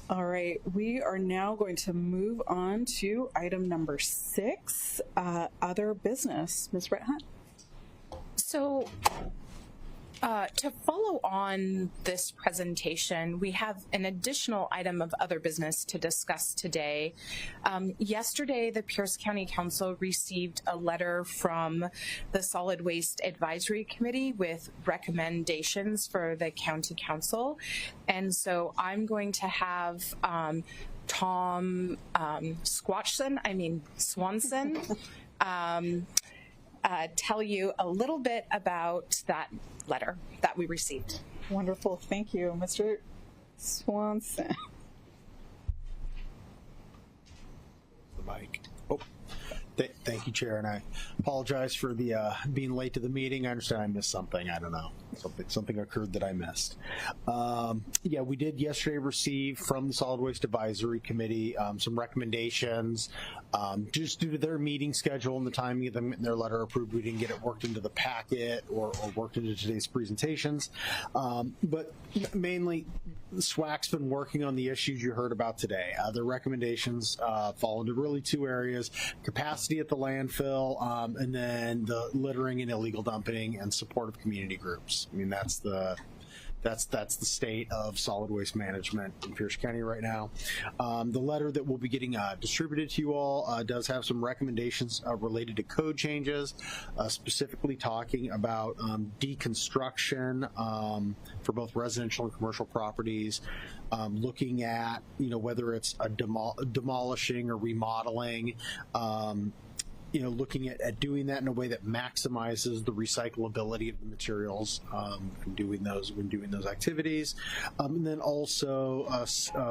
All right, we are now going to move on to item number 6, other business. Ms. Brett Hunt. So to follow on this presentation, we have an additional item of other business to discuss today. Yesterday, the Pierce County Council received a letter from the Solid Waste Advisory Committee with recommendations for the County Council. And so I'm going to have Tom Swanson, tell you a little bit about that letter that we received. Wonderful. Thank you, Mr. Swanson. The mic. Oh, thank you, Chair, and I apologize for the being late to the meeting. I understand I missed something. I don't know. Something occurred that I missed. Yeah, we did yesterday receive from the Solid Waste Advisory Committee some recommendations. Just due to their meeting schedule and the timing of them getting their letter approved, we didn't get it worked into the packet or worked into today's presentations. But mainly, SWAC's been working on the issues you heard about today. Their recommendations fall into really 2 areas: capacity at the landfill, and then the littering and illegal dumping and support of community groups. I mean, that's the state of solid waste management in Pierce County right now. The letter that we'll be getting distributed to you all does have some recommendations related to code changes, specifically talking about deconstruction for both residential and commercial properties, looking at whether it's a demolishing or remodeling. Looking at doing that in a way that maximizes the recyclability of the materials when doing those activities, and then also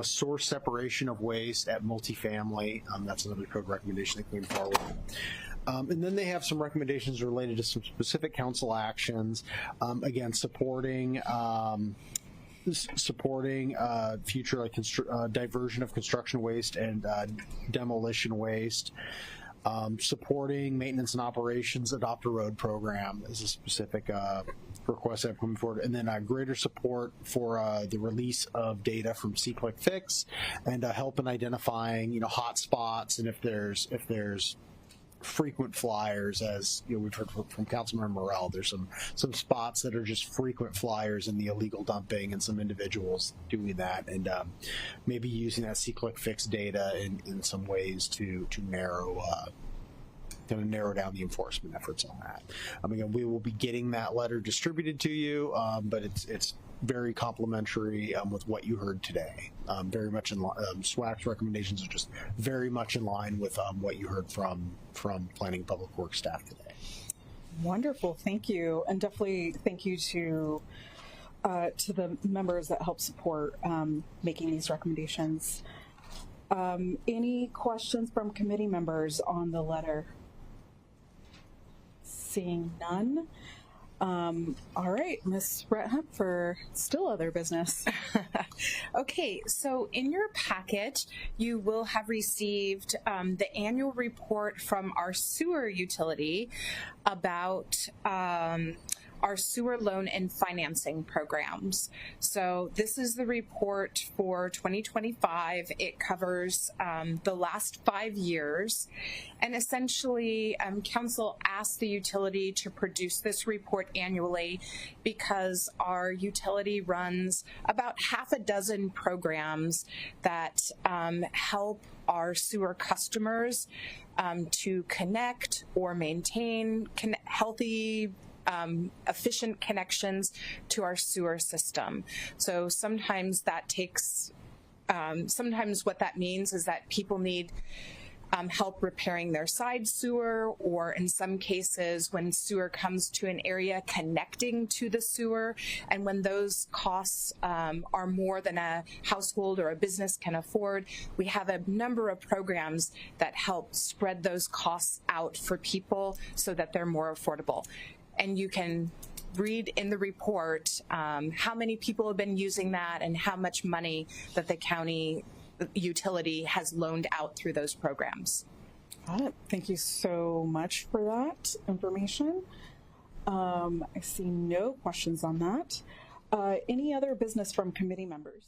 source separation of waste at multifamily. That's another code recommendation that came forward. And then they have some recommendations related to some specific council actions. Again, supporting future diversion of construction waste and demolition waste. Supporting maintenance and operations adopt a road program is a specific request that come forward, and then greater support for the release of data from SeeClickFix and help in identifying hot spots, and if there's frequent flyers, as we've heard from Councilmember Morell. There's some spots that are just frequent flyers in the illegal dumping, and some individuals doing that, and maybe using that SeeClickFix data in some ways to narrow down the enforcement efforts on that. Again, we will be getting that letter distributed to you, but it's very complimentary with what you heard today. Very much in line. SWAC's recommendations are just very much in line with what you heard from Planning Public Works staff today. Wonderful, thank you, and definitely thank you to the members that help support making these recommendations. Any questions from committee members on the letter? Seeing none. All right, Ms. Brett Hunt for still other business. Okay, so in your packet, you will have received the annual report from our sewer utility about our sewer loan and financing programs. So this is the report for 2025. It covers the last 5 years. And essentially, Council asked the utility to produce this report annually because our utility runs about 6 programs that help our sewer customers to connect or maintain healthy efficient connections to our sewer system. So sometimes that takes, sometimes what that means is that people need help repairing their side sewer, or in some cases when sewer comes to an area connecting to the sewer, and when those costs are more than a household or a business can afford, we have a number of programs that help spread those costs out for people so that they're more affordable. And you can read in the report how many people have been using that and how much money that the county utility has loaned out through those programs. Got it. Thank you so much for that information. I see no questions on that. Any other business from committee members?